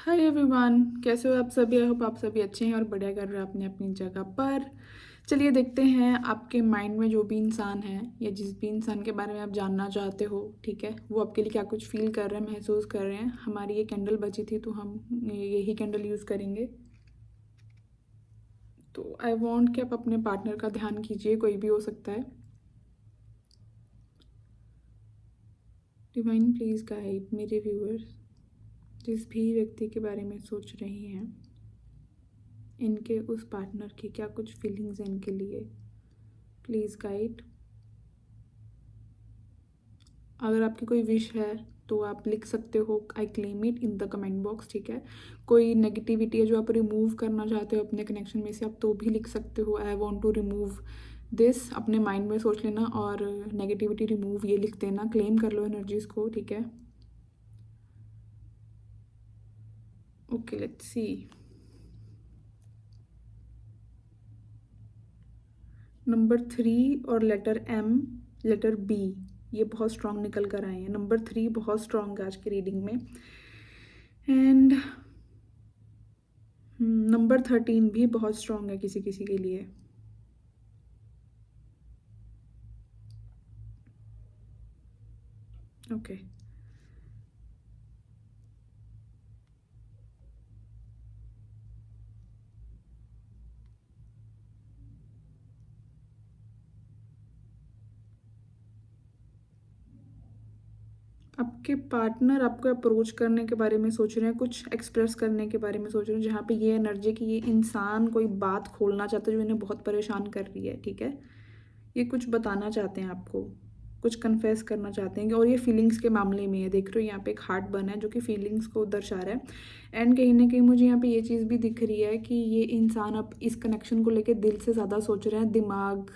Hi everyone, कैसे हो आप सभी। आई होप आप सभी अच्छे हैं और बढ़िया कर रहे हो अपनी अपनी जगह पर। चलिए देखते हैं आपके माइंड में जो भी इंसान है या जिस भी इंसान के बारे में आप जानना चाहते हो, ठीक है, वो आपके लिए क्या कुछ फील कर रहे हैं, महसूस कर रहे हैं। हमारी ये कैंडल बची थी तो हम यही कैंडल यूज़ करेंगे। तो आई वांट कि आप अपने पार्टनर का ध्यान कीजिए, कोई भी हो सकता है। डिवाइन प्लीज़ गाइड मेरे व्यूअर्स, जिस भी व्यक्ति के बारे में सोच रहे हैं, इनके उस पार्टनर की क्या कुछ फीलिंग्स हैं इनके लिए, प्लीज़ गाइड। अगर आपकी कोई विश है तो आप लिख सकते हो I claim it in the comment box, ठीक है। कोई नेगेटिविटी है जो आप रिमूव करना चाहते हो अपने कनेक्शन में से, आप तो भी लिख सकते हो I want to remove this. अपने माइंड में सोच लेना और नेगेटिविटी रिमूव ये लिख देना, क्लेम कर लो एनर्जीज को, ठीक है। Okay, let's see. नंबर 3 और लेटर M, लेटर B, ये बहुत स्ट्रांग निकल कर आए हैं। नंबर 3 बहुत स्ट्रांग है आज की रीडिंग में। एंड नंबर 13 भी बहुत स्ट्रांग है किसी किसी के लिए। ओके, आपके पार्टनर आपको अप्रोच करने के बारे में सोच रहे हैं, कुछ एक्सप्रेस करने के बारे में सोच रहे हैं, जहाँ पे ये एनर्जी कि ये इंसान कोई बात खोलना चाहता है जो इन्हें बहुत परेशान कर रही है, ठीक है। ये कुछ बताना चाहते हैं आपको, कुछ कन्फेस करना चाहते हैं। और ये फीलिंग्स के मामले में है, देख रहे हो यहाँ पे एक हार्ट बना है जो कि फीलिंग्स को दर्शा रहा है। एंड कहीं ना कहीं मुझे यहाँ पे ये चीज़ भी दिख रही है कि ये इंसान अब इस कनेक्शन को लेके दिल से ज़्यादा सोच रहे हैं, दिमाग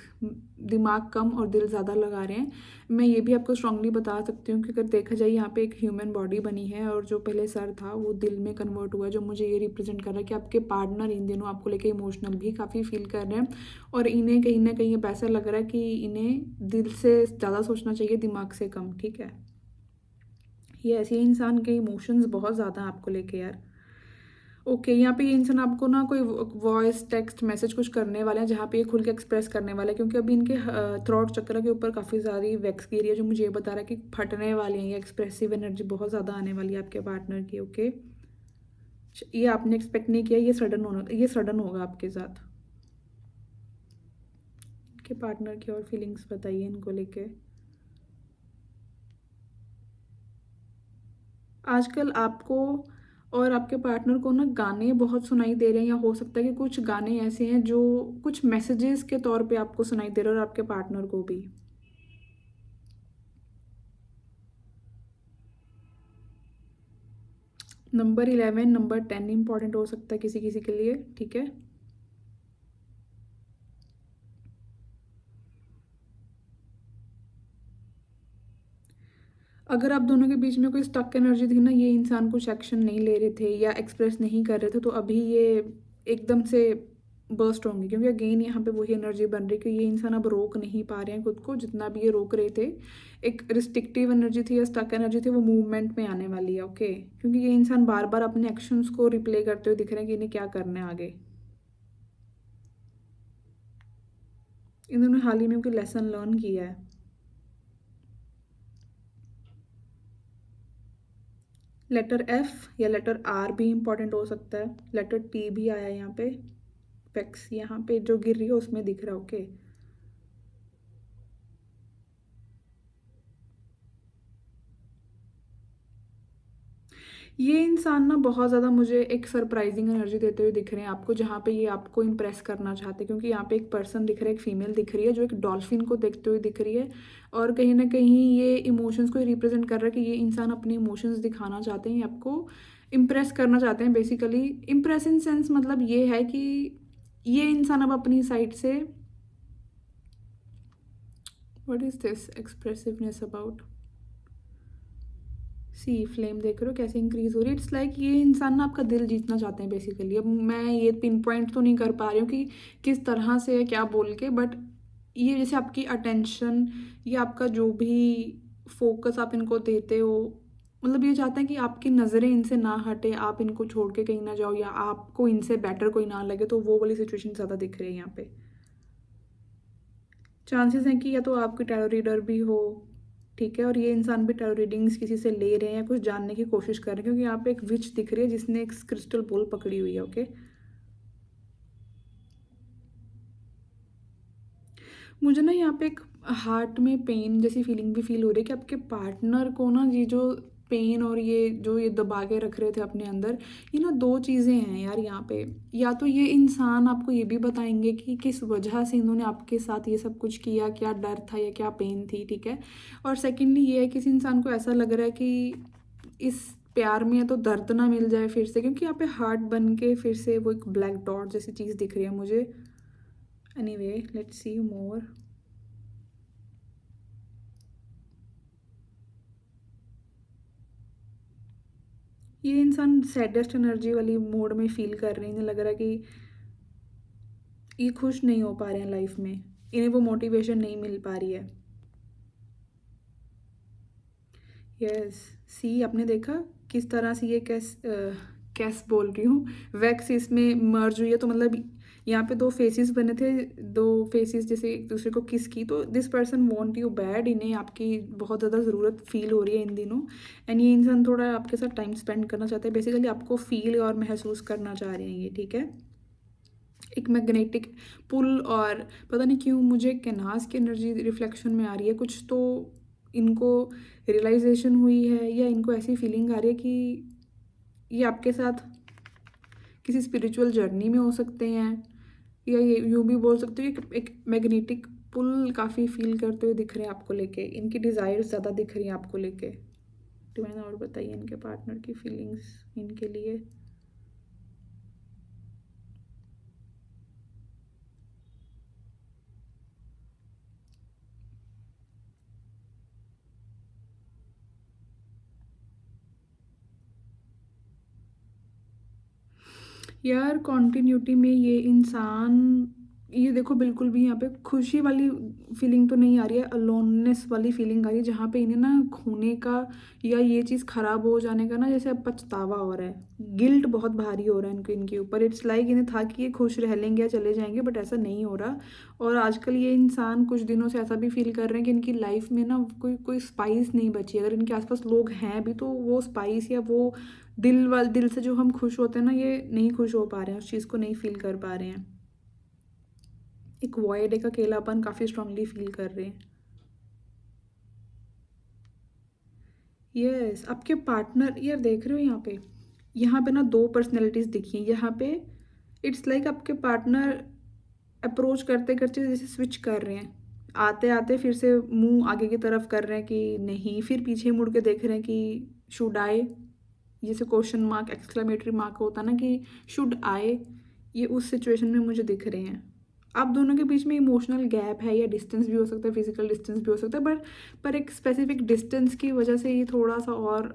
दिमाग कम और दिल ज़्यादा लगा रहे हैं। मैं ये भी आपको स्ट्रांगली बता सकती हूँ कि अगर देखा जाए यहाँ पे एक ह्यूमन बॉडी बनी है और जो पहले सर था वो दिल में कन्वर्ट हुआ है, जो मुझे ये रिप्रेजेंट कर रहा है कि आपके पार्टनर इन दिनों आपको लेके इमोशनल भी काफ़ी फील कर रहे हैं। और इन्हें कहीं ना कहीं अब ऐसा लग रहा है कि इन्हें दिल से ज़्यादा सोचना चाहिए, दिमाग से कम, ठीक है। ये ऐसे इंसान के इमोशंस बहुत ज़्यादा हैं आपको लेके यार। ओके, यहाँ पे ये इंसान आपको ना कोई वॉइस टेक्स्ट मैसेज कुछ करने वाले हैं जहाँ पे ये खुल के एक्सप्रेस करने वाले हैं, क्योंकि अभी इनके थ्रोट चक्र के ऊपर काफ़ी सारी वैक्स गिरी है जो मुझे ये बता रहा है कि फटने वाली है। ये एक्सप्रेसिव एनर्जी बहुत ज़्यादा आने वाली है आपके पार्टनर की। ओके, ये आपने एक्सपेक्ट नहीं किया, ये सडन होगा आपके साथ। के पार्टनर की और फीलिंग्स बताइए इनको लेके। आजकल आपको और आपके पार्टनर को ना गाने बहुत सुनाई दे रहे हैं, या हो सकता है कि कुछ गाने ऐसे हैं जो कुछ मैसेजेस के तौर पे आपको सुनाई दे रहे हैं और आपके पार्टनर को भी। नंबर 11, नंबर 10 इंपॉर्टेंट हो सकता है किसी किसी के लिए, ठीक है। अगर आप दोनों के बीच में कोई स्टक एनर्जी थी ना, ये इंसान कुछ एक्शन नहीं ले रहे थे या एक्सप्रेस नहीं कर रहे थे, तो अभी ये एकदम से बर्स्ट होंगे, क्योंकि अगेन यहाँ पे वही एनर्जी बन रही है कि ये इंसान अब रोक नहीं पा रहे हैं खुद को, जितना भी ये रोक रहे थे। एक रिस्ट्रिक्टिव एनर्जी थी या स्टक एनर्जी थी, वो मूवमेंट में आने वाली है। ओके, क्योंकि ये इंसान बार बार अपने एक्शंस को रिप्ले करते हुए दिख रहे हैं कि इन्हें क्या करना है आगे। इन्होंने हाल ही में कोई लेसन लर्न किया है। लेटर F या लेटर R भी इम्पॉर्टेंट हो सकता है। लेटर T भी आया है यहाँ पे, फैक्स यहाँ पे जो गिर रही है उसमें दिख रहा है। ओके, ये इंसान ना बहुत ज़्यादा मुझे एक सरप्राइजिंग एनर्जी देते हुए दिख रहे हैं आपको, जहाँ पे ये आपको इम्प्रेस करना चाहते हैं, क्योंकि यहाँ पे एक पर्सन दिख रहा है, एक फीमेल दिख रही है जो एक डॉल्फिन को देखते हुए दिख रही है। और कहीं ना कहीं ये इमोशंस को रिप्रेजेंट कर रहा है कि ये इंसान अपने इमोशंस दिखाना चाहते हैं, आपको इम्प्रेस करना चाहते हैं। बेसिकली इम्प्रेस इन सेंस मतलब ये है कि ये इंसान अब अपनी साइड से, what is this expressiveness about, see flame देख रहे हो कैसे इंक्रीज हो रही है। इट्स लाइक ये इंसान ना आपका दिल जीतना चाहते हैं बेसिकली। अब मैं ये पिन पॉइंट तो नहीं कर पा रही हूँ कि किस तरह से क्या बोल के, बट ये जैसे आपकी अटेंशन या आपका जो भी फोकस आप इनको देते हो, मतलब ये चाहते हैं कि आपकी नज़रें इनसे ना हटे, आप इनको छोड़ के कहीं ना जाओ, या आपको इनसे बेटर कोई ना लगे, तो वो वाली सिचुएशन ज़्यादा दिख रही है यहाँ पे। चांसेस हैं कि या तो आपकी टैरो रीडर भी हो, ठीक है, और ये इंसान भी टैरो रीडिंग्स किसी से ले रहे हैं या कुछ जानने की कोशिश कर रहे हैं, क्योंकि यहाँ पे एक विच दिख रही है जिसने एक क्रिस्टल बॉल पकड़ी हुई है। ओके, मुझे ना यहाँ पे एक हार्ट में पेन जैसी फीलिंग भी फील हो रही है कि आपके पार्टनर को ना ये जो पेन और ये जो ये दबा के रख रहे थे अपने अंदर, ये ना दो चीज़ें हैं यार यहाँ पे। या तो ये इंसान आपको ये भी बताएंगे कि किस वजह से इन्होंने आपके साथ ये सब कुछ किया, क्या डर था या क्या पेन थी, ठीक है। और सेकेंडली ये है, किसी इंसान को ऐसा लग रहा है कि इस प्यार में है तो दर्द ना मिल जाए फिर से, क्योंकि यहाँ पे हार्ट बन के फिर से वो एक ब्लैक डॉट जैसी चीज़ दिख रही है मुझे। एनीवे, लेट्स सी मोर। ये इंसान सैडेस्ट एनर्जी वाली मोड में फील कर रहे हैं, इन्हें लग रहा है कि ये खुश नहीं हो पा रहे हैं लाइफ में, इन्हें वो मोटिवेशन नहीं मिल पा रही है। यस, सी आपने देखा किस तरह से ये कैस बोल रही हूँ, वैक्स इसमें मर्ज हुई है, तो मतलब यहाँ पे दो फेसेस बने थे, दो फेसेस जैसे एक दूसरे को किस की, तो this person want you bad, इन्हें आपकी बहुत ज़्यादा ज़रूरत फील हो रही है इन दिनों। एंड ये इंसान थोड़ा आपके साथ टाइम स्पेंड करना चाहते हैं, बेसिकली आपको फील और महसूस करना चाह रहे हैं ये, ठीक है। एक मैग्नेटिक पुल, और पता नहीं क्यों मुझे कैनवास की एनर्जी रिफ्लेक्शन में आ रही है कुछ, तो इनको रियलाइजेशन हुई है या इनको ऐसी फीलिंग आ रही है कि ये आपके साथ किसी स्पिरिचुअल जर्नी में हो सकते हैं, या ये यूँ भी बोल सकते हो एक मैग्नेटिक पुल काफ़ी फील करते हुए दिख रहे हैं आपको लेके, इनकी डिज़ायर्स ज़्यादा दिख रही हैं आपको लेके। तो मैंने और बताइए इनके पार्टनर की फीलिंग्स इनके लिए। यार कॉन्टिन्यूटी में ये इंसान, ये देखो बिल्कुल भी यहाँ पे खुशी वाली फीलिंग तो नहीं आ रही है, अलोननेस वाली फीलिंग आ रही है, जहाँ पे इन्हें ना खोने का या ये चीज़ खराब हो जाने का ना जैसे अब पछतावा हो रहा है, गिल्ट बहुत भारी हो रहा है इनको इनके ऊपर। इट्स लाइक इन्हें था कि ये खुश रह लेंगे या चले जाएंगे, बट ऐसा नहीं हो रहा। और आजकल ये इंसान कुछ दिनों से ऐसा भी फील कर रहे हैं कि इनकी लाइफ में ना कोई कोई स्पाइस नहीं बची, अगर इनके आसपास लोग हैं भी तो वो स्पाइस या वो दिल से जो हम खुश होते हैं ना, ये नहीं खुश हो पा रहे हैं, उस चीज़ को नहीं फील कर पा रहे हैं। एक वॉइड, एक अकेलापन काफ़ी स्ट्रांगली फील कर रहे हैं। यस, आपके पार्टनर, यार देख रहे हो यहाँ पे ना दो पर्सनैलिटीज़ दिखी हैं यहाँ पे। इट्स लाइक आपके पार्टनर अप्रोच करते करते जैसे स्विच कर रहे हैं, आते आते फिर से मुंह आगे की तरफ कर रहे हैं कि नहीं, फिर पीछे मुड़ के देख रहे हैं कि शुड आई, जैसे क्वेश्चन मार्क एक्सक्लेमेटरी मार्क होता है ना कि शुड आई, ये उस सिचुएशन में मुझे दिख रहे हैं। आप दोनों के बीच में इमोशनल गैप है या डिस्टेंस भी हो सकता है, फिजिकल डिस्टेंस भी हो सकता है, बट पर एक स्पेसिफिक डिस्टेंस की वजह से ये थोड़ा सा और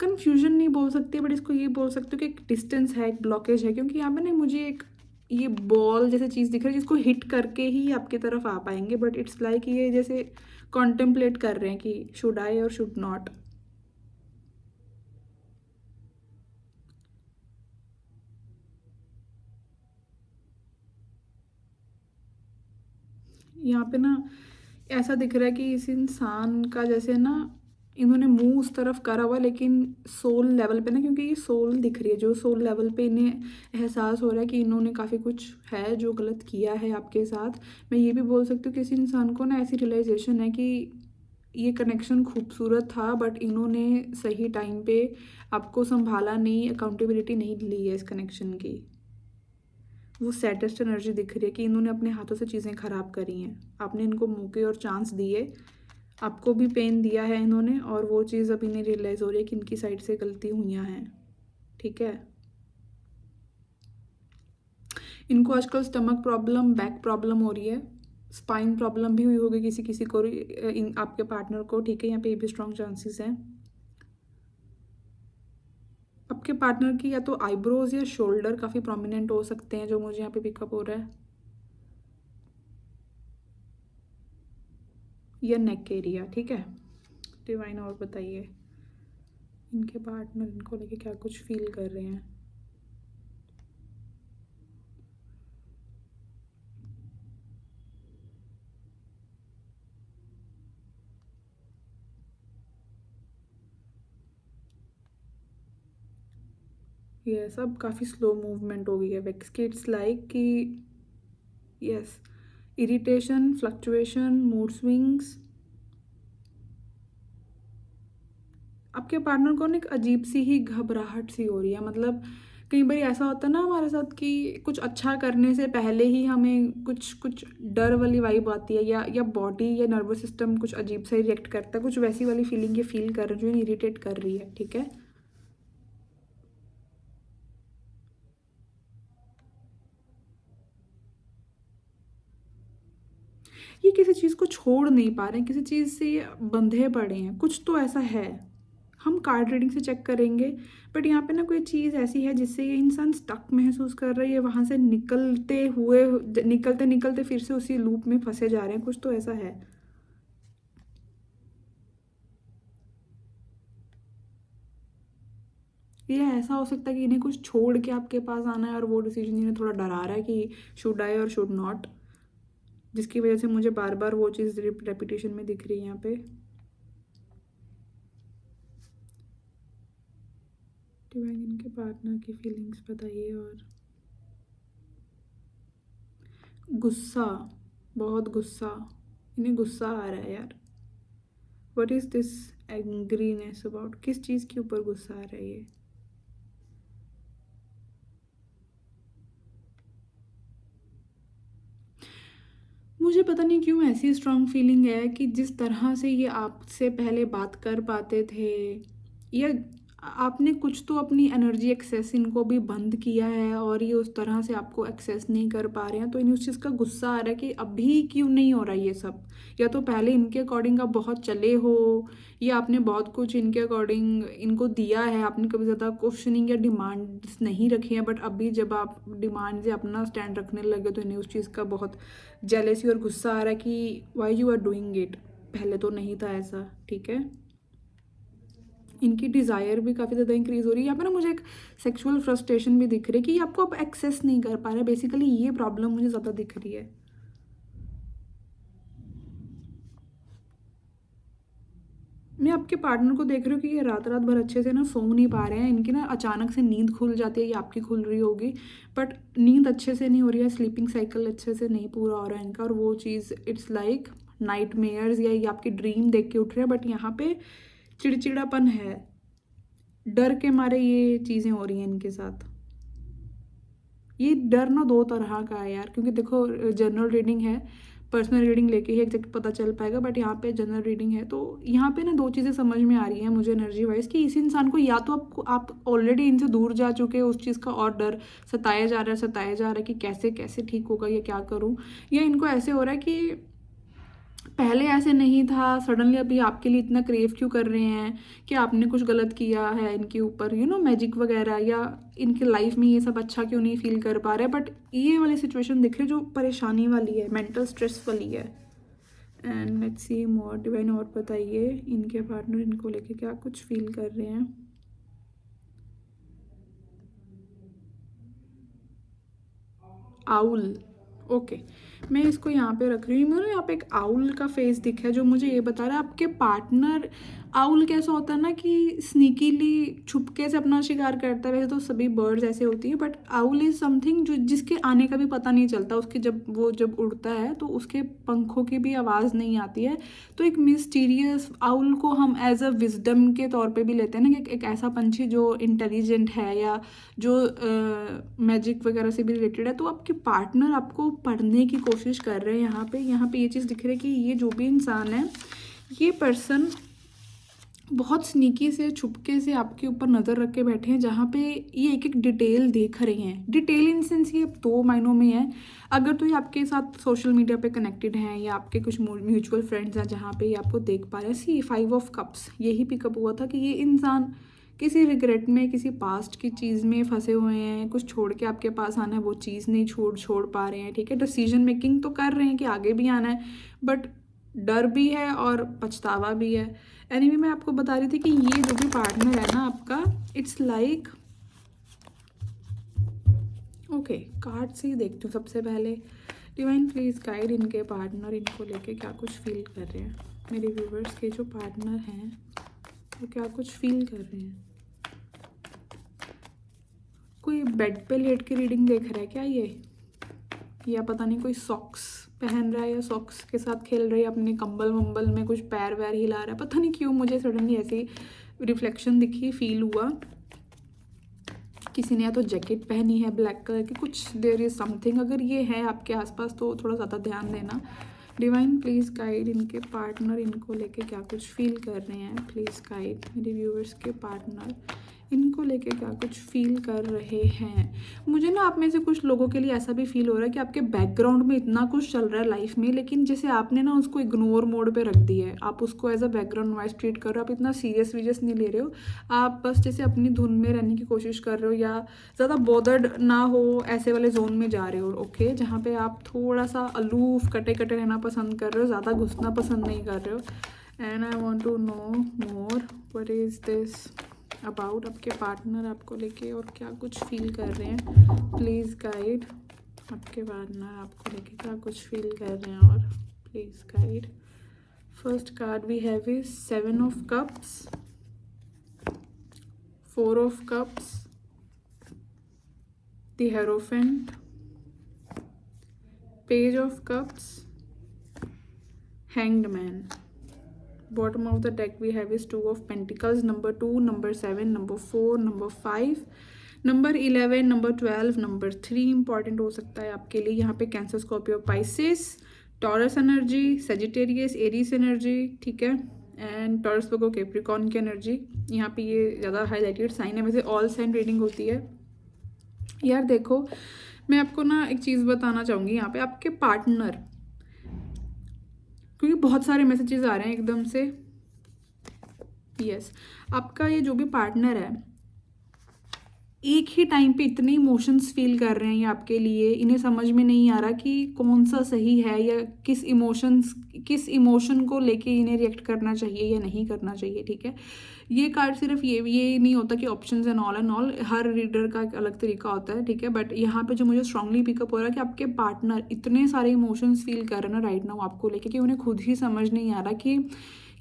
कन्फ्यूजन नहीं बोल सकती, बट इसको ये बोल सकते हो कि एक डिस्टेंस है, एक ब्लॉकेज है, क्योंकि यहाँ पे ना मुझे एक ये बॉल जैसे चीज़ दिख रही है जिसको हिट करके ही आपकी तरफ आ पाएंगे, बट इट्स लाइक ये जैसे कॉन्टेम्पलेट कर रहे हैं कि शुड आई और शुड नॉट। यहाँ पे ना ऐसा दिख रहा है कि इस इंसान का जैसे ना इन्होंने मुंह उस तरफ करा हुआ, लेकिन सोल लेवल पे ना, क्योंकि ये सोल दिख रही है, जो सोल लेवल पे इन्हें एहसास हो रहा है कि इन्होंने काफ़ी कुछ है जो गलत किया है आपके साथ। मैं ये भी बोल सकती हूँ कि इस इंसान को ना ऐसी रियलाइजेशन है कि ये कनेक्शन खूबसूरत था, बट इन्होंने सही टाइम पे आपको संभाला नहीं, अकाउंटेबिलिटी नहीं ली है इस कनेक्शन की। वो सैडेस्ट एनर्जी दिख रही है कि इन्होंने अपने हाथों से चीज़ें ख़राब करी हैं, आपने इनको मौके और चांस दिए, आपको भी पेन दिया है इन्होंने, और वो चीज़ अब इन्हें रियलाइज़ हो रही है कि इनकी साइड से गलती हुई हैं, ठीक है। इनको आजकल स्टमक प्रॉब्लम, बैक प्रॉब्लम हो रही है, स्पाइन प्रॉब्लम भी हुई होगी किसी किसी को, आपके पार्टनर को, ठीक है, यहाँ पे भी स्ट्रॉन्ग चांसेस हैं। आपके पार्टनर की या तो आईब्रोज या शोल्डर काफ़ी प्रोमिनेंट हो सकते हैं, जो मुझे यहाँ पे पिकअप हो रहा है। या नेक एरिया, ठीक है। डिवाइन और बताइए इनके पार्टनर इनको लेके क्या कुछ फील कर रहे हैं। ये सब काफ़ी स्लो मूवमेंट हो गई है वेक्स की। इट्स लाइक कि yes, irritation, fluctuation, mood swings. आपके पार्टनर को ना एक अजीब सी ही घबराहट सी हो रही है। मतलब कई बार ऐसा होता है ना हमारे साथ कि कुछ अच्छा करने से पहले ही हमें कुछ कुछ डर वाली वाइब आती है, या बॉडी या नर्वस सिस्टम कुछ अजीब सा रिएक्ट करता है। कुछ वैसी वाली फीलिंग ये फील कर रहे हैं जो इरिटेट कर रही है, ठीक है। ये किसी चीज़ को छोड़ नहीं पा रहे हैं, किसी चीज़ से ये बंधे पड़े हैं, कुछ तो ऐसा है। हम कार्ड रीडिंग से चेक करेंगे, बट यहाँ पे ना कोई चीज़ ऐसी है जिससे ये इंसान स्टक महसूस कर रहा है, ये वहाँ से निकलते निकलते फिर से उसी लूप में फंसे जा रहे हैं। कुछ तो ऐसा है। ये ऐसा हो सकता है कि इन्हें कुछ छोड़ के आपके पास आना है और वो डिसीजन इन्हें थोड़ा डरा रहा है कि शुड आई और शुड नॉट, जिसकी वजह से मुझे बार बार वो चीज़ रेपिटेशन में दिख रही है यहाँ पे। डिवाइन इनके पार्टनर की फीलिंग्स बताइए। और गुस्सा, बहुत गुस्सा, इन्हें गुस्सा आ रहा है यार। What is this angriness about, किस चीज़ के ऊपर गुस्सा आ रहा है ये। मुझे पता नहीं क्यों ऐसी स्ट्रांग फीलिंग है कि जिस तरह से ये आपसे पहले बात कर पाते थे, या आपने कुछ तो अपनी एनर्जी एक्सेस इनको भी बंद किया है और ये उस तरह से आपको एक्सेस नहीं कर पा रहे हैं, तो इन्हें उस चीज़ का गुस्सा आ रहा है कि अभी क्यों नहीं हो रहा ये सब। या तो पहले इनके अकॉर्डिंग आप बहुत चले हो, या आपने बहुत कुछ इनके अकॉर्डिंग इनको दिया है, आपने कभी ज़्यादा क्वेश्चनिंग या डिमांड्स नहीं रखी हैं, बट अभी जब आप डिमांड से अपना स्टैंड रखने लगे तो इन्हें उस चीज़ का बहुत जेलेसी और गुस्सा आ रहा है कि why you are doing it, पहले तो नहीं था ऐसा, ठीक है। इनकी डिज़ायर भी काफ़ी ज़्यादा इंक्रीज़ हो रही है। यहाँ पे ना मुझे एक सेक्सुअल फ्रस्ट्रेशन भी दिख रही है कि ये आपको अब एक्सेस नहीं कर पा रहे। बेसिकली ये प्रॉब्लम मुझे ज़्यादा दिख रही है। मैं आपके पार्टनर को देख रही हूँ कि ये रात रात भर अच्छे से ना सो नहीं पा रहे हैं। इनकी ना अचानक से नींद खुल जाती है, ये आपकी खुल रही होगी, बट नींद अच्छे से नहीं हो रही है। स्लीपिंग साइकिल अच्छे से नहीं पूरा हो रहा है इनका, और वो चीज़ इट्स लाइक नाइट मेयर्स, या ये आपकी ड्रीम देख के उठ रहे हैं, बट यहाँ पे चिड़चिड़ापन है। डर के मारे ये चीज़ें हो रही हैं इनके साथ। ये डर ना दो तरह का है यार, क्योंकि देखो जनरल रीडिंग है, पर्सनल रीडिंग लेके ही एग्जैक्ट पता चल पाएगा, बट यहाँ पे जनरल रीडिंग है, तो यहाँ पे ना दो चीज़ें समझ में आ रही हैं मुझे एनर्जी वाइज कि इस इंसान को या तो आप ऑलरेडी इनसे दूर जा चुके हो, उस चीज़ का और डर सताया जा रहा है कि कैसे कैसे ठीक होगा, ये क्या करूँ, या इनको ऐसे हो रहा है कि पहले ऐसे नहीं था, सडनली अभी आपके लिए इतना क्रेव क्यों कर रहे हैं, कि आपने कुछ गलत किया है इनके ऊपर, मैजिक वगैरह, या इनके लाइफ में ये सब अच्छा क्यों नहीं फील कर पा रहे। बट ये वाली सिचुएशन दिख रही है जो परेशानी वाली है, मेंटल स्ट्रेस वाली है। And let's see more. Divine और बताइए इनके पार्टनर इनको लेके क्या कुछ फील कर रहे हैं। आउल, ओके, मैं इसको यहाँ पे रख रही हूँ। मुझे यहाँ पे एक आउल का फेस दिखा है जो मुझे ये बता रहा है आपके पार्टनर। आउल कैसा होता है ना कि स्नीकीली छुपके से अपना शिकार करता है। वैसे तो सभी बर्ड्स ऐसे होती हैं, बट आउल इज समथिंग जो जिसके आने का भी पता नहीं चलता। उसके जब उड़ता है तो उसके पंखों की भी आवाज़ नहीं आती है। तो एक मिस्टीरियस आउल को हम एज अ विजडम के तौर पे भी लेते हैं ना, कि एक ऐसा पंछी जो इंटेलिजेंट है, या जो मैजिक वगैरह से भी रिलेटेड है। तो आपके पार्टनर आपको पढ़ने की कोशिश कर रहे हैं। यहाँ पे ये चीज़ दिख रही है कि ये जो भी इंसान है, ये पर्सन बहुत स्नीकी से छुपके से आपके ऊपर नज़र रख के बैठे हैं, जहाँ पे ये एक एक डिटेल देख रहे हैं। डिटेल इन सेंस ये दो मायनों में है। अगर तो ये आपके साथ सोशल मीडिया पे कनेक्टेड हैं, या आपके कुछ म्यूचुअल फ्रेंड्स हैं जहाँ पे ये आपको देख पा रहे हैं। सी 5 ऑफ कप्स यही पिकअप हुआ था कि ये इंसान किसी रिग्रेट में, किसी पास्ट की चीज़ में फंसे हुए हैं। कुछ छोड़ के आपके पास आना है, वो चीज़ नहीं छोड़ पा रहे हैं, ठीक है। डिसीजन मेकिंग तो कर रहे हैं कि आगे भी आना है, बट डर भी है और पछतावा भी है। एनीवे मैं आपको बता रही थी कि ये जो भी पार्टनर है ना आपका, इट्स लाइक ओके, कार्ड से ही देखती हूँ सबसे पहले। डिवाइन प्लीज़ गाइड इनके पार्टनर, इनको लेके क्या कुछ फील कर रहे हैं। मेरे व्यूवर्स के जो पार्टनर हैं वो क्या कुछ फील कर रहे हैं। कोई बेड पे लेट के रीडिंग देख रहा है क्या ये, या पता नहीं कोई सॉक्स पहन रहा है या सॉक्स के साथ खेल रहा है, अपने कंबल वंबल में कुछ पैर वैर हिला रहा है। पता नहीं क्यों मुझे सडनली ऐसी रिफ्लेक्शन दिखी, फील हुआ। किसी ने या तो जैकेट पहनी है ब्लैक कलर की, कुछ देयर इज समथिंग। अगर ये है आपके आसपास तो थोड़ा ज़्यादा ध्यान देना। डिवाइन प्लीज़ गाइड इनके पार्टनर, इनको लेके क्या कुछ फील कर रहे हैं। प्लीज़ गाइड मेरे व्यूअर्स के पार्टनर, इनको लेके क्या कुछ फील कर रहे हैं। मुझे ना आप में से कुछ लोगों के लिए ऐसा भी फील हो रहा है कि आपके बैकग्राउंड में इतना कुछ चल रहा है लाइफ में, लेकिन जैसे आपने ना उसको इग्नोर मोड पे रख दिया है। आप उसको as a background noise treat कर रहे हो, आप इतना सीरियस वीरियस नहीं ले रहे हो। आप बस जैसे अपनी धुन में रहने की कोशिश कर रहे हो, या ज़्यादा बॉदर्ड ना हो ऐसे वाले जोन में जा रहे हो। ओके, जहाँ पे आप थोड़ा सा अलूफ कटे कटे रहना पसंद कर रहे हो, ज़्यादा घुसना पसंद नहीं कर रहे हो। And I want to know more, what is this about आपके पार्टनर, आपको लेके और क्या कुछ फील कर रहे हैं। प्लीज़ गाइड आपके पार्टनर आपको लेके क्या कुछ फील कर रहे हैं, और please guide. First card we have is 7 of cups, 4 of cups, the hierophant, page of cups, hanged man. Bottom of the deck we have is 2 of Pentacles, number 2, number 7, number 4, number 5, number 11, number 12, number 3 important हो सकता है आपके लिए। यहाँ पे cancer, Scorpio, Pisces, taurus energy, Sagittarius, Aries energy, ठीक है, and taurus, Virgo, Capricorn की एनर्जी। यहाँ पे ये ज़्यादा हाईलाइटेड साइन है, वैसे ऑल साइन रीडिंग होती है। यार देखो, मैं आपको ना एक चीज़ बताना चाहूँगी यहाँ पे, आपके पार्टनर, क्योंकि बहुत सारे मैसेजेस आ रहे हैं एकदम से। यस, आपका ये जो भी पार्टनर है, एक ही टाइम पे इतने इमोशंस फील कर रहे हैं ये आपके लिए। इन्हें समझ में नहीं आ रहा कि कौन सा सही है, या किस इमोशन को लेके इन्हें रिएक्ट करना चाहिए या नहीं करना चाहिए, ठीक है। ये कार्ड सिर्फ ये नहीं होता कि options and all, her reader का एक अलग तरीका होता है, ठीक है। बट यहाँ पे जो मुझे स्ट्रांगली पिकअप हो रहा है कि आपके पार्टनर इतने सारे इमोशंस फील कर रहे हैं ना राइट नाउ आपको लेके, कि उन्हें खुद ही समझ नहीं आ रहा कि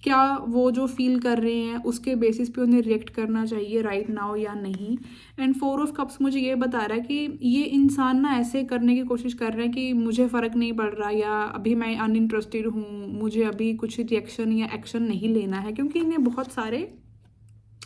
क्या वो जो फील कर रहे हैं उसके बेसिस पे उन्हें रिएक्ट करना चाहिए राइट नाउ या नहीं। एंड 4 ऑफ कप्स मुझे ये बता रहा है कि ये इंसान ना ऐसे करने की कोशिश कर रहे हैं कि मुझे फ़र्क नहीं पड़ रहा, या अभी मैं अनइंटरेस्टेड हूँ, मुझे अभी कुछ रिएक्शन या एक्शन नहीं लेना है, क्योंकि इन्हें बहुत सारे,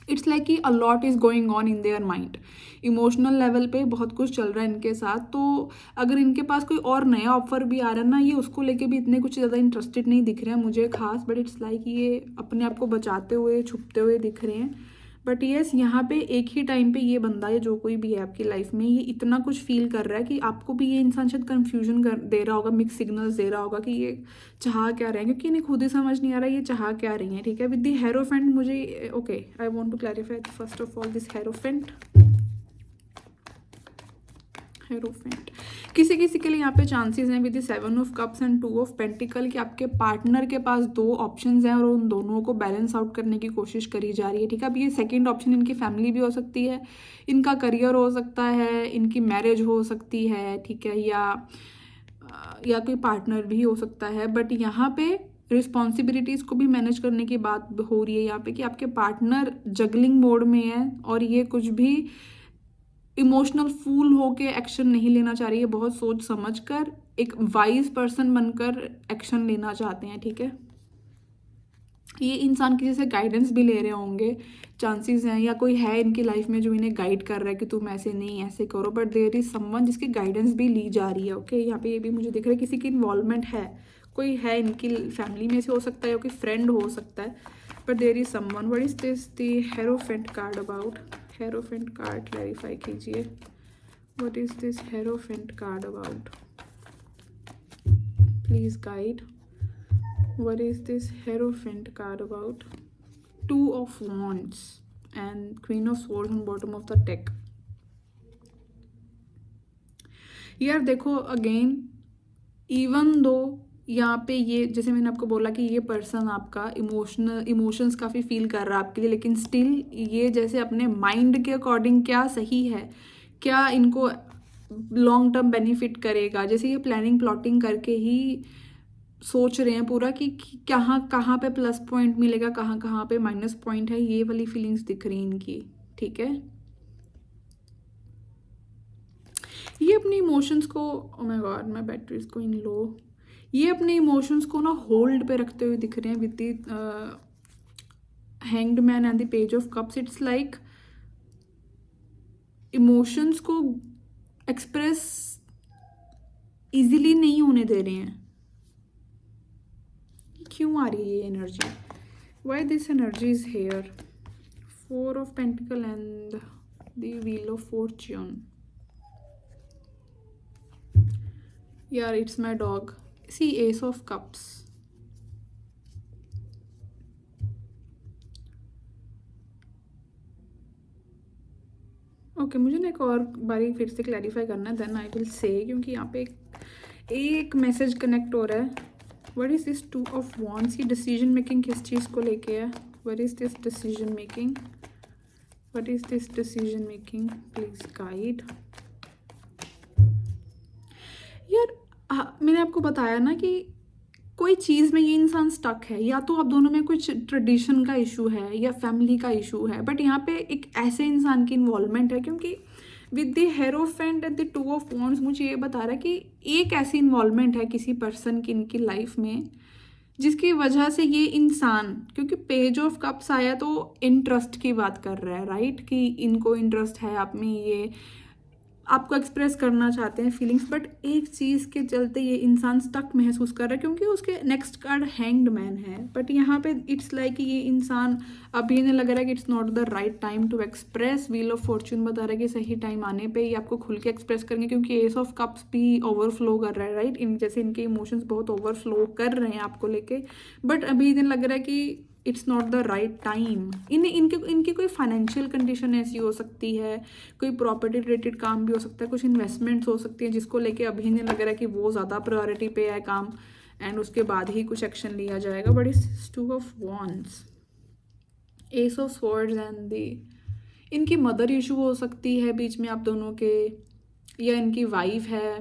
इट्स लाइक कि a lot is going on in their mind. Emotional level पे बहुत कुछ चल रहा है इनके साथ। तो अगर इनके पास कोई और नया ऑफर भी आ रहा है ना, ये उसको लेके भी इतने कुछ ज़्यादा इंटरेस्टेड नहीं दिख रहे हैं मुझे खास। बट इट्स लाइक ये अपने आप को बचाते हुए, छुपते हुए दिख रहे हैं। बट येस, यहाँ पे एक ही टाइम पे ये बंदा या जो कोई भी है आपकी लाइफ में, ये इतना कुछ फील कर रहा है कि आपको भी ये इंसान शायद कन्फ्यूजन कर दे रहा होगा, मिक्स सिग्नल्स दे रहा होगा कि ये चाह क्या रहे हैं, क्योंकि इन्हें खुद ही समझ नहीं आ रहा ये चाह क्या रही हैं, ठीक है। विद द हेरोफेंट मुझे okay, I want to clarify first of all this hierophant. Hierophant किसी किसी के लिए यहाँ पे चांसेस हैं with the 7 of cups and 2 of pentacle कि आपके पार्टनर के पास 2 ऑप्शंस हैं और उन दोनों को बैलेंस आउट करने की कोशिश करी जा रही है, ठीक है। अब ये सेकंड ऑप्शन इनकी फैमिली भी हो सकती है, इनका करियर हो सकता है, इनकी मैरिज हो सकती है, ठीक है, या कोई पार्टनर भी हो सकता है। बट यहाँ पे रिस्पॉन्सिबिलिटीज़ को भी मैनेज करने की बात हो रही है यहाँ पे कि आपके पार्टनर जगलिंग मोड में है, और ये कुछ भी इमोशनल फूल होके एक्शन नहीं लेना चाह रही है, बहुत सोच समझ कर एक वाइज पर्सन बनकर एक्शन लेना चाहते हैं, ठीक है। ये इंसान किसी से गाइडेंस भी ले रहे होंगे, चांसेस हैं, या कोई है इनकी लाइफ में जो इन्हें गाइड कर रहा है कि तुम ऐसे नहीं ऐसे करो। बट देयर इज समवन जिसकी गाइडेंस भी ली जा रही है, ओके। यहाँ पे ये भी मुझे दिख रहा है किसी की इन्वॉल्वमेंट है, कोई है इनकी फैमिली में से हो सकता है, या कोई फ्रेंड हो सकता है। But there is someone. What is this the hierophant card about? Hierophant card clarify कीजिए। What is this hierophant card about? Please guide. What is this Hierophant card about? 2 of Wands and Queen of Swords on bottom of the deck. यार देखो, again even though यहाँ पे ये जैसे मैंने आपको बोला कि ये पर्सन आपका इमोशंस काफ़ी फील कर रहा है आपके लिए, लेकिन स्टिल ये जैसे अपने माइंड के अकॉर्डिंग क्या सही है, क्या इनको लॉन्ग टर्म बेनिफिट करेगा, जैसे ये प्लानिंग प्लॉटिंग करके ही सोच रहे हैं पूरा कि कहाँ कहाँ पे प्लस पॉइंट मिलेगा, कहाँ कहाँ पे माइनस पॉइंट है, ये वाली फीलिंग्स दिख रही हैं इनकी। ठीक है, ये अपने इमोशंस को, oh my god my battery is going low, ये अपने इमोशंस को ना होल्ड पे रखते हुए दिख रहे हैं with the hanged man and the page of cups. It's like emotions को एक्सप्रेस इजीली नहीं होने दे रहे हैं। क्यों आ रही है ये energy? Why this energy is here? 4 of Pentacle and the Wheel of Fortune. Yeah, it's my dog. See, Ace of Cups. Okay, मुझे ना एक और बारी फिर से क्लैरिफाई करना है, देन आई विल से, क्योंकि यहाँ पे एक मैसेज कनेक्ट हो रहा है। What is this 2 of Wands? ये डिसीजन मेकिंग किस चीज़ को लेके है? What is this decision making? What is this decision making? Please guide. यार मैंने आपको बताया ना कि कोई चीज़ में ये इंसान स्टक है, या तो आप दोनों में कुछ ट्रेडिशन का इशू है या फैमिली का इशू है, बट यहाँ पे एक ऐसे इंसान की इन्वॉल्वमेंट है, क्योंकि with the hierophant and the 2 of Wands मुझे ये बता रहा है कि एक ऐसी इन्वॉल्वमेंट है किसी पर्सन की इनकी लाइफ में, जिसकी वजह से ये इंसान, क्योंकि पेज ऑफ कप्स आया तो इंटरेस्ट की बात कर रहा है, राइट, कि इनको इंटरेस्ट है आप में, ये आपको एक्सप्रेस करना चाहते हैं फीलिंग्स, बट एक चीज़ के चलते ये इंसान स्टक महसूस कर रहा है, क्योंकि उसके नेक्स्ट कार्ड हैंग्ड मैन है। बट यहाँ पे इट्स लाइक कि ये इंसान, अभी इन्हें लग रहा है कि it's not the right time to express. Wheel of fortune बता रहा है कि सही टाइम आने पे ये आपको खुल के एक्सप्रेस करेंगे, क्योंकि एस ऑफ कप्स भी ओवरफ्लो कर रहा है, राइट, इन जैसे इनके इमोशंस बहुत ओवरफ्लो कर रहे हैं आपको लेके, बट अभी इन्हें लग रहा है कि it's not the right time. इनकी कोई फाइनेंशियल कंडीशन ऐसी हो सकती है, कोई प्रॉपर्टी रिलेटेड काम भी हो सकता है, कुछ इन्वेस्टमेंट्स हो सकती हैं जिसको लेके अभी नहीं लग रहा है कि वो ज़्यादा प्रायोरिटी पे है काम, एंड उसके बाद ही कुछ एक्शन लिया जाएगा। But it's 2 of Wands, S of swords and the, इनकी मदर इशू हो सकती है बीच में आप दोनों के, या इनकी वाइफ है,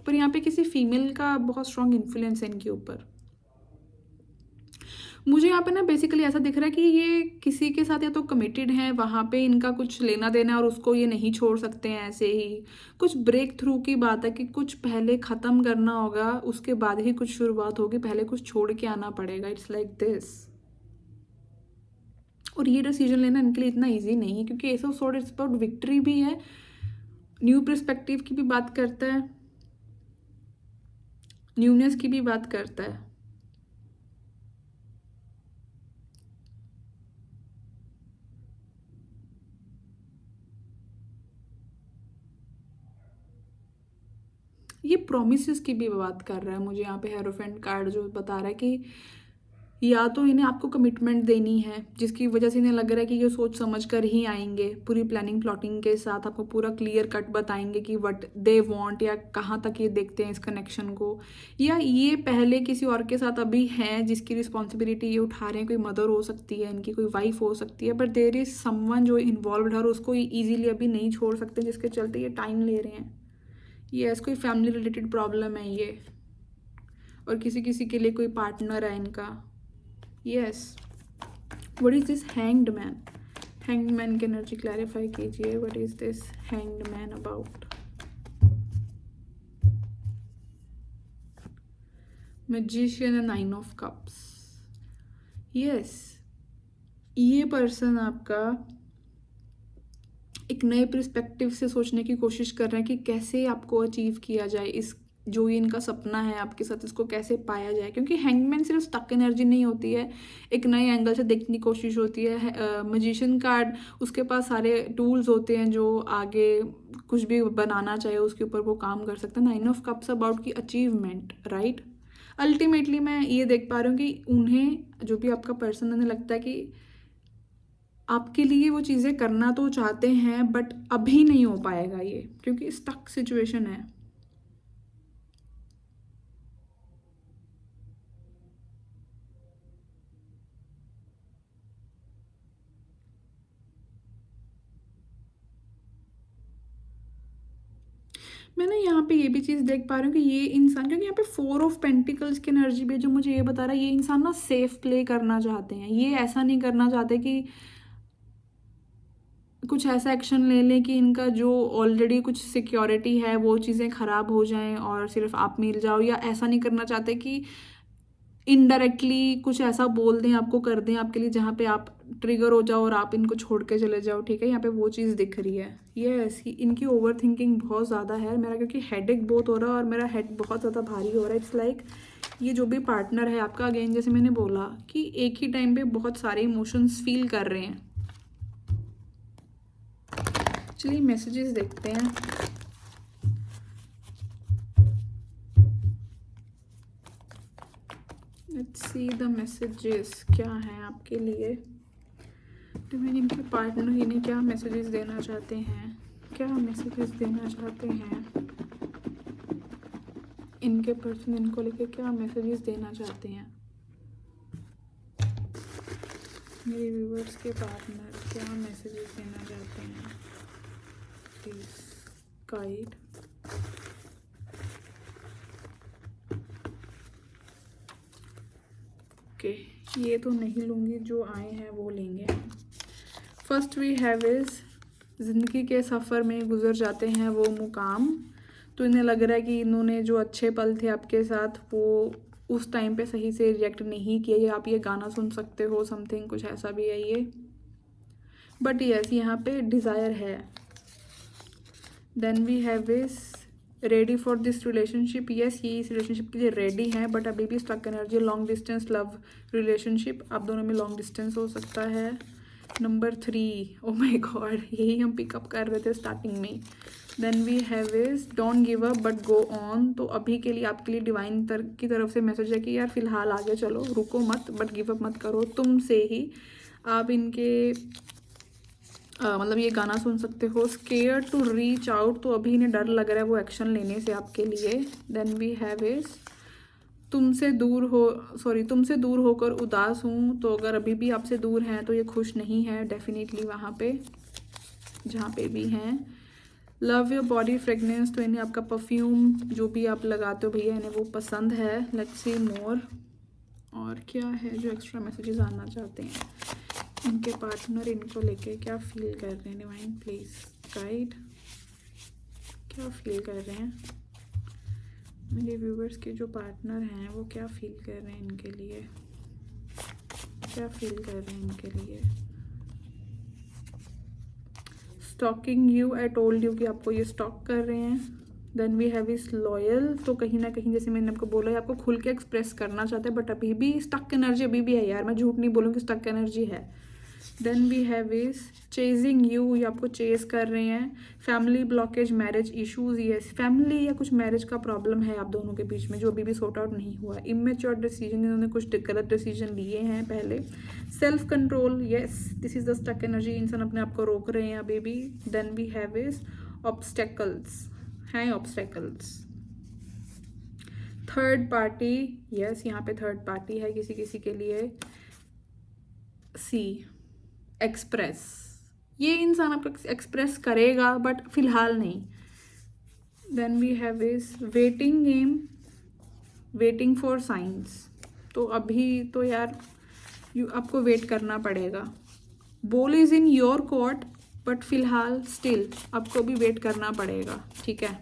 पर यहाँ पे किसी फीमेल का बहुत स्ट्रॉन्ग इन्फ्लुएंस है इनके ऊपर। मुझे यहाँ पे ना बेसिकली ऐसा दिख रहा है कि ये किसी के साथ या तो कमिटेड हैं, वहाँ पे इनका कुछ लेना देना है और उसको ये नहीं छोड़ सकते हैं ऐसे ही। कुछ ब्रेक थ्रू की बात है कि कुछ पहले ख़त्म करना होगा, उसके बाद ही कुछ शुरुआत होगी, पहले कुछ छोड़ के आना पड़ेगा। It's like this. और ये डिसीजन लेना इनके लिए इतना ईजी नहीं है, क्योंकि S of sword it's about victory भी है, न्यू पर्सपेक्टिव की भी बात करता है, न्यूनेस की भी बात करता है। ये प्रोमिस की भी बात कर रहा है मुझे यहाँ पे। हेरोफेंट कार्ड जो बता रहा है कि या तो इन्हें आपको कमिटमेंट देनी है, जिसकी वजह से इन्हें लग रहा है कि ये सोच समझ कर ही आएंगे, पूरी प्लानिंग प्लॉटिंग के साथ आपको पूरा क्लियर कट बताएंगे कि व्हाट दे वांट, या कहाँ तक ये देखते हैं इस कनेक्शन को, या ये पहले किसी और के साथ अभी हैं जिसकी रिस्पॉन्सिबिलिटी ये उठा रहे हैं। कोई मदर हो सकती है इनकी, कोई वाइफ हो सकती है, बट देर इज समवन जो इन्वॉल्व है और उसको ईजिली अभी नहीं छोड़ सकते, जिसके चलते ये टाइम ले रहे हैं। ये कोई फैमिली रिलेटेड प्रॉब्लम है ये, और किसी किसी के लिए कोई पार्टनर है इनका। Yes, what is this hanged man? Hanged man की एनर्जी क्लैरिफाई कीजिए। What is this hanged man about? Magician and 9 of Cups। Yes, ये पर्सन आपका एक नए पर्सपेक्टिव से सोचने की कोशिश कर रहे हैं कि कैसे आपको अचीव किया जाए, इस जो ये इनका सपना है आपके साथ, इसको कैसे पाया जाए, क्योंकि हैंगमैन सिर्फ स्टक एनर्जी नहीं होती है, एक नए एंगल से देखने की कोशिश होती है। मैजिशियन कार्ड, उसके पास सारे टूल्स होते हैं जो आगे कुछ भी बनाना चाहे उसके ऊपर वो काम कर सकते हैं। 9 of Cups अबाउट की अचीवमेंट, राइट। अल्टीमेटली मैं ये देख पा रही हूँ कि उन्हें, जो भी आपका पर्सन, उन्हें लगता है कि आपके लिए वो चीज़ें करना तो चाहते हैं, बट अभी नहीं हो पाएगा ये, क्योंकि स्टक सिचुएशन है। मैं ना यहाँ पे ये भी चीज़ देख पा रही हूँ कि ये इंसान, क्योंकि यहाँ पे 4 ऑफ पेंटिकल्स की एनर्जी भी है, जो मुझे ये बता रहा है ये इंसान ना सेफ प्ले करना चाहते हैं। ये ऐसा नहीं करना चाहते कि कुछ ऐसा एक्शन ले लें कि इनका जो ऑलरेडी कुछ सिक्योरिटी है वो चीज़ें ख़राब हो जाएं और सिर्फ आप मिल जाओ, या ऐसा नहीं करना चाहते कि इनडायरेक्टली कुछ ऐसा बोल दें आपको, कर दें आपके लिए जहाँ पे आप ट्रिगर हो जाओ और आप इनको छोड़ के चले जाओ। ठीक है, यहाँ पे वो चीज़ दिख रही है। ये ऐसी इनकी ओवर थिंकिंग बहुत ज़्यादा है मेरा, क्योंकि हेडेक बहुत हो रहा है और मेरा हेड बहुत ज़्यादा भारी हो रहा है। इट्स लाइक ये जो भी पार्टनर है आपका, अगेन जैसे मैंने बोला कि एक ही टाइम पे बहुत सारे इमोशंस फील कर रहे हैं। चलिए मैसेजेस देखते हैं। लेट्स सी द मैसेजेस क्या हैं आपके लिए। डिवाइन इनके पार्टनर इन्हें क्या मैसेजेस देना चाहते हैं, क्या मैसेजेस देना चाहते हैं। इनके पर्सन इनको लेके क्या मैसेजेस देना चाहते हैं। मेरे व्यूवर्स के पार्टनर क्या मैसेजेस देना चाहते हैं, प्लीज गाइड। ओके, ये तो नहीं लूँगी, जो आए हैं वो लेंगे। फर्स्ट वी हैव इज ज़िंदगी के सफ़र में गुजर जाते हैं वो मुकाम। तो इन्हें लग रहा है कि इन्होंने जो अच्छे पल थे आपके साथ वो उस टाइम पे सही से रिएक्ट नहीं किया। या आप ये गाना सुन सकते हो, समथिंग कुछ ऐसा भी है ये। बट यस, यहाँ पे डिज़ायर है। Then we have is ready for this relationship. Yes, ये इस रिलेशनशिप के लिए रेडी हैं, बट अभी भी stuck energy, long distance love relationship. आप दोनों में लॉन्ग डिस्टेंस हो सकता है। नंबर 3, ओ माई गॉड, यही हम पिकअप कर रहे थे स्टार्टिंग में। Then we have is don't give up but go on. तो अभी के लिए आपके लिए डिवाइन की तरफ से मैसेज है कि यार फिलहाल आगे चलो, रुको मत, बट गिव अप मत करो। तुमसे ही आप इनके मतलब ये गाना सुन सकते हो। स्केयर टू रीच आउट, तो अभी इन्हें डर लग रहा है वो एक्शन लेने से आपके लिए। देन वी हैव इज तुमसे दूर होकर उदास हूँ। तो अगर अभी भी आपसे दूर हैं तो ये खुश नहीं है डेफिनेटली वहाँ पे जहाँ पे भी हैं। लव योर बॉडी फ्रेगनेंस, तो इन्हें आपका परफ्यूम जो भी आप लगाते हो भैया इन्हें वो पसंद है। लेट्स सी मोर, और क्या है जो एक्स्ट्रा मैसेजेस आना चाहते हैं इनके पार्टनर, इनको लेके क्या फील कर रहे हैं। डिवाइन प्लीज गाइड, क्या फील कर रहे हैं मेरे व्यूवर्स के जो पार्टनर हैं वो क्या फील कर रहे हैं इनके लिए, क्या फील कर रहे हैं इनके लिए। Stalking you, I told you कि आपको ये स्टॉक कर रहे हैं। Then we have is loyal, तो कहीं ना कहीं जैसे मैंने आपको बोला है आपको खुल के एक्सप्रेस करना चाहते हैं, बट अभी भी स्टक एनर्जी अभी भी है यार, मैं झूठ नहीं बोलूँगी, स्टक एनर्जी है। Then we have is chasing you, ये आपको चेज कर रहे हैं। Family blockage, marriage issues, yes family या कुछ मैरिज का प्रॉब्लम है आप दोनों के बीच में जो अभी भी सॉर्ट आउट नहीं हुआ। इमेच्योर डिसीजन, इन्होंने कुछ गलत डिसीजन लिए हैं पहले। Self control, yes this is the stuck energy, इंसान अपने आप को रोक रहे हैं अभी भी। Then we have is obstacles, हैं ऑब्स्टेकल्स। थर्ड पार्टी, यस यहाँ पे थर्ड पार्टी है किसी के लिए। सी एक्सप्रेस, ये इंसान आपको एक्सप्रेस करेगा बट फिलहाल नहीं। Then we have is waiting game, waiting for science, तो अभी तो यार आपको वेट करना पड़ेगा। Ball is in your court but फिलहाल स्टिल आपको भी वेट करना पड़ेगा। ठीक है,